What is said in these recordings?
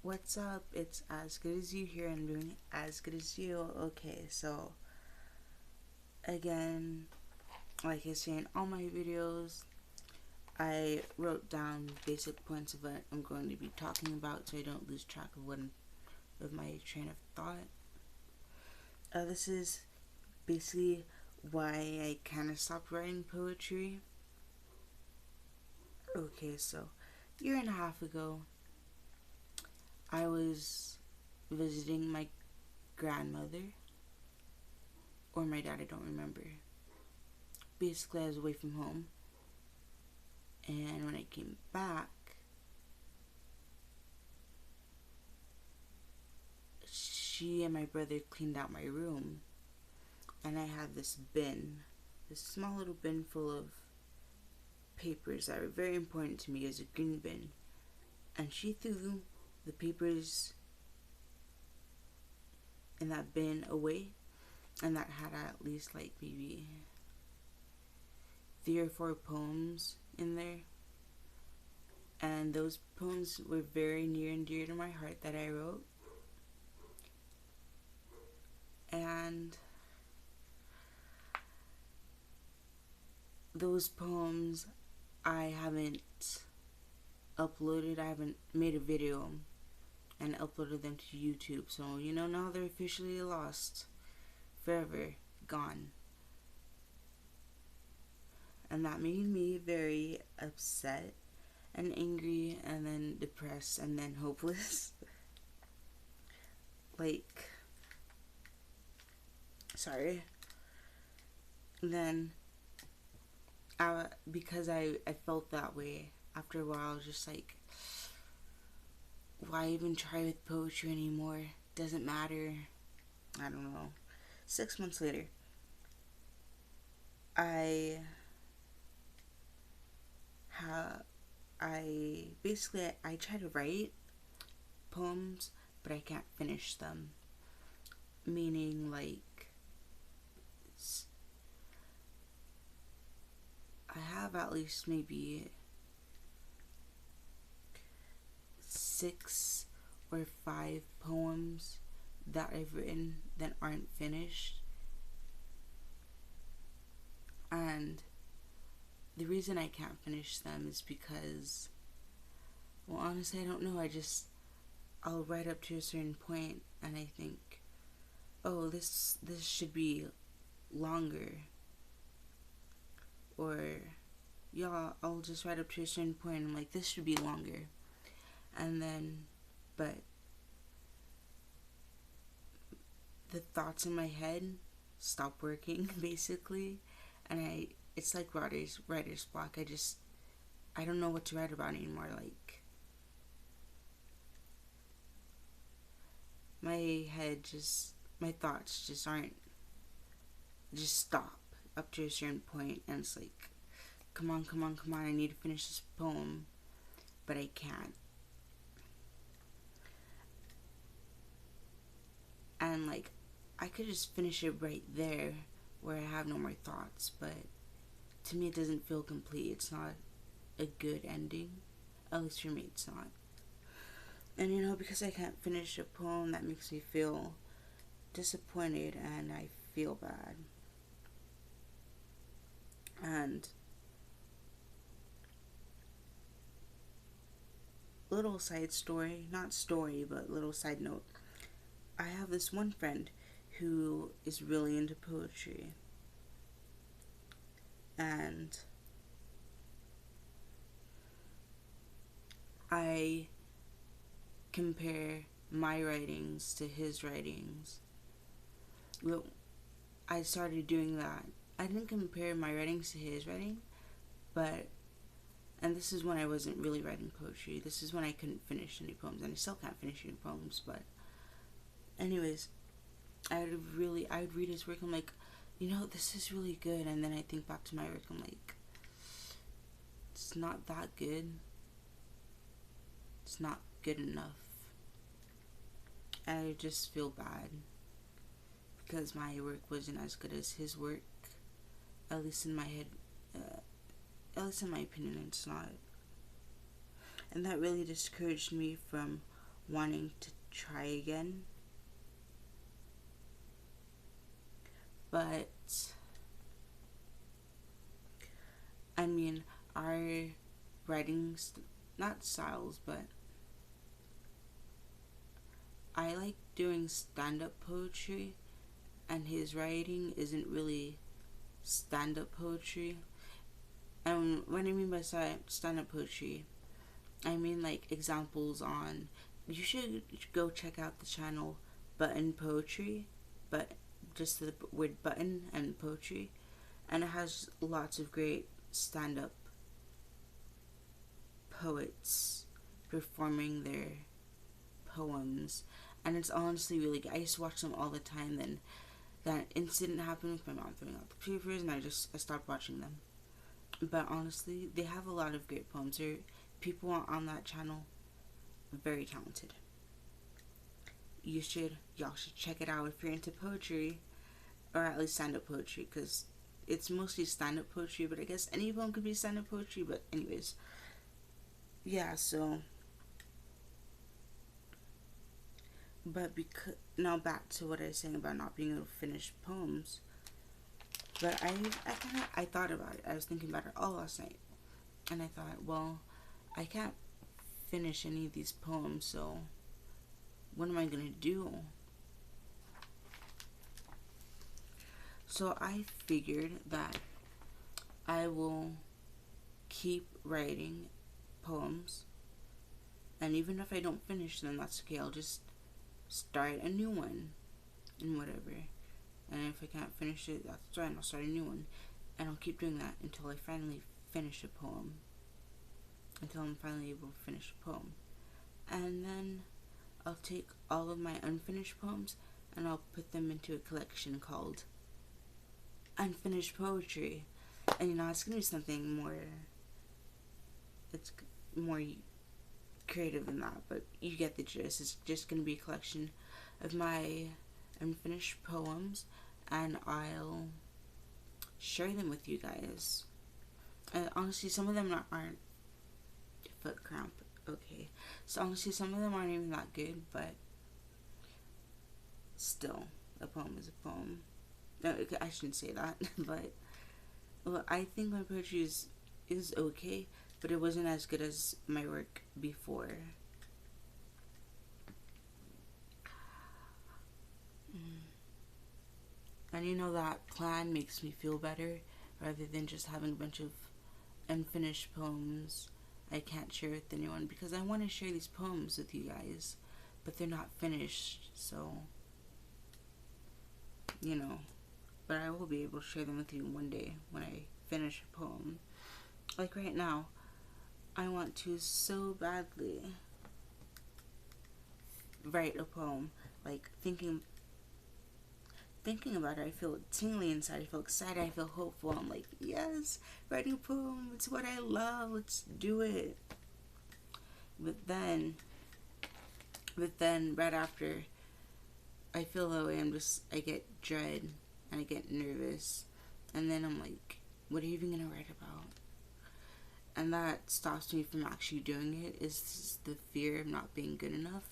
What's up? It's As Good As You here. I'm doing As Good As You. Okay, so again, like I say in all my videos, I wrote down basic points of what I'm going to be talking about so I don't lose track of my train of thought. This is basically why I kind of stopped writing poetry. Okay, so a year and a half ago, I was visiting my grandmother or my dad, I don't remember. Basically, I was away from home, and when I came back, she and my brother cleaned out my room, and I had this small little bin full of papers that were very important to me as a green bin, and she threw the papers in that bin away, and that had at least like maybe 3 or 4 poems in there. And those poems were very near and dear to my heart that I wrote. And those poems I haven't uploaded, I haven't made a video and uploaded them to YouTube. So, now they're officially lost. Forever gone. And that made me very upset and angry and then depressed and then hopeless. like, sorry. And then, because I felt that way, after a while I was just like, why even try with poetry anymore? Doesn't matter. I don't know. 6 months later, I ha I try to write poems, but I can't finish them. Meaning, like, I have at least maybe 6 or 5 poems that I've written that aren't finished. And the reason I can't finish them is because, well, honestly, I don't know. I'll write up to a certain point and I think, oh, this should be longer. Or, yeah, I'll just write up to a certain point and I'm like, this should be longer. And then, but the thoughts in my head stop working, basically. And it's like writer's block. I don't know what to write about anymore. Like, my thoughts just aren't, just stop up to a certain point, and it's like, come on, come on, come on, I need to finish this poem, but I can't. And like, I could just finish it right there where I have no more thoughts, but to me it doesn't feel complete. It's not a good ending. At least for me, it's not. And because I can't finish a poem, that makes me feel disappointed and I feel bad. And little side story, not story, but little side note. I have this one friend who is really into poetry. And I compare my writings to his writings. Well, I started doing that. I didn't compare my writings to his writing, but, and this is when I wasn't really writing poetry. This is when I couldn't finish any poems, and I still can't finish any poems, but anyways, I would read his work, I'm like, this is really good, and then I think back to my work, I'm like, it's not that good. It's not good enough. And I just feel bad because my work wasn't as good as his work. At least in my head, at least in my opinion, it's not. And that really discouraged me from wanting to try again. But I mean, our writings, not styles, but I like doing stand-up poetry, and his writing isn't really stand-up poetry. And what I mean by stand-up poetry, I mean like examples on. You should go check out the channel Button Poetry, but just the word button and poetry, and it has lots of great stand-up poets performing their poems, and it's honestly really good. I used to watch them all the time. Then that incident happened with my mom throwing out the papers, and I stopped watching them. But honestly, they have a lot of great poems. There, people on that channel are very talented. Y'all should check it out if you're into poetry, or at least stand-up poetry, because it's mostly stand-up poetry. But I guess any poem could be stand-up poetry. But anyways, yeah. So, but because now back to what I was saying about not being able to finish poems. But I thought about it. I was thinking about it all last night, and I thought, well, I can't finish any of these poems, so what am I gonna do? So I figured that I will keep writing poems, and even if I don't finish them, that's okay. I'll just start a new one and whatever. And if I can't finish it, that's fine. I'll start a new one, and I'll keep doing that until I finally finish a poem. Until I'm finally able to finish a poem, and then I'll take all of my unfinished poems and I'll put them into a collection called Unfinished Poetry. And it's gonna be something more. It's more creative than that, but you get the gist. It's just gonna be a collection of my unfinished poems, and I'll share them with you guys. Honestly, some of them aren't foot cramp. Okay, so honestly, some of them aren't even that good, but still, a poem is a poem. No, I shouldn't say that, but well, I think my poetry is okay, but it wasn't as good as my work before. And that plan makes me feel better rather than just having a bunch of unfinished poems I can't share with anyone, because I want to share these poems with you guys, but they're not finished, so but I will be able to share them with you one day when I finish a poem. Like right now, I want to so badly write a poem. Like thinking about it, I feel tingly inside. I feel excited. I feel hopeful. I'm like, yes, writing a poem. It's what I love. Let's do it. But then right after I feel that way, I get dread and I get nervous. And then I'm like, what are you even gonna write about? And that stops me from actually doing it, is the fear of not being good enough.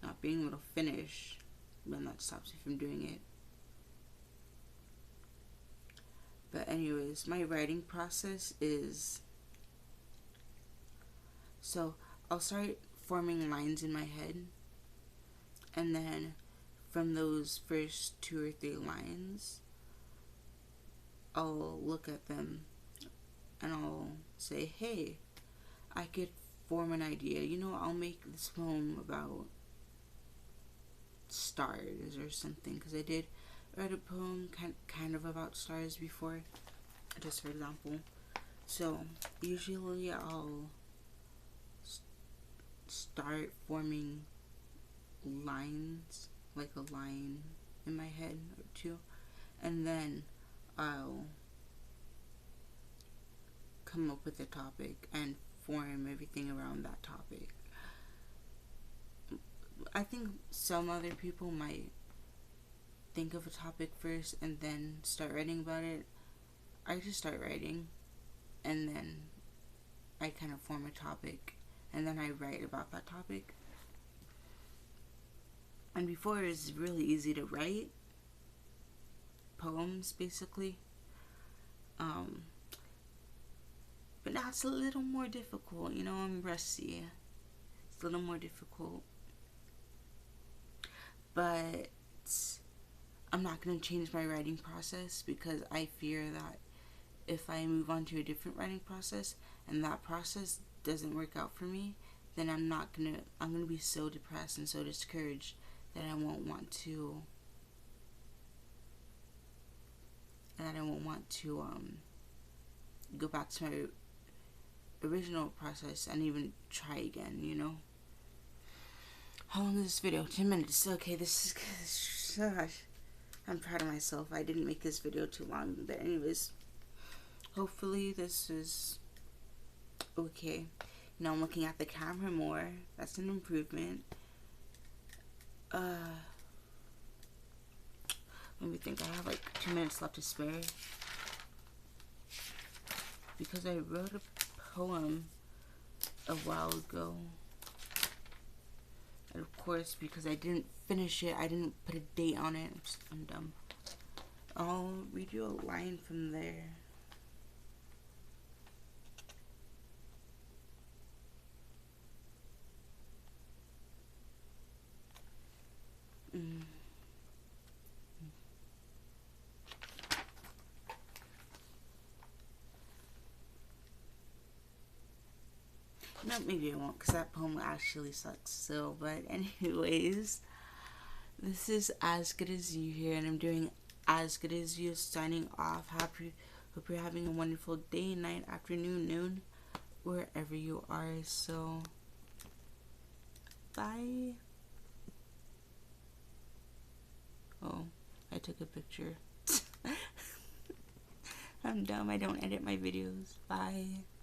Not being able to finish. Then that stops me from doing it. But anyways, my writing process is, so I'll start forming lines in my head, and then from those first 2 or 3 lines, I'll look at them and I'll say, hey, I could form an idea. I'll make this poem about stars or something, because I did write a poem kind of about stars before, just for example. So usually I'll start forming lines, like a line in my head or 2, and then I'll come up with a topic and form everything around that topic. I think some other people might think of a topic first and then start writing about it. I just start writing, and then I kind of form a topic and then I write about that topic. And before, it was really easy to write poems, basically. But now it's a little more difficult. You know, I'm rusty. It's a little more difficult. But I'm not going to change my writing process, because I fear that if I move on to a different writing process and that process doesn't work out for me, then I'm going to be so depressed and so discouraged that I won't want to go back to my original process and even try again, you know? How long is this video? 10 minutes. Okay, this is... Gosh. I'm proud of myself. I didn't make this video too long. But anyways, hopefully this is okay. You know, I'm looking at the camera more. That's an improvement. Let me think. I have like 2 minutes left to spare, because I wrote a poem a while ago. And of course, because I didn't finish it, I didn't put a date on it. I'm dumb. I'll read you a line from there. No, maybe I won't, because that poem actually sucks. So, but anyways, this is As Good As You here, and I'm doing As Good As You, signing off. Hope you're having a wonderful day, night, afternoon, noon, wherever you are. So, bye. Oh, I took a picture. I'm dumb. I don't edit my videos. Bye.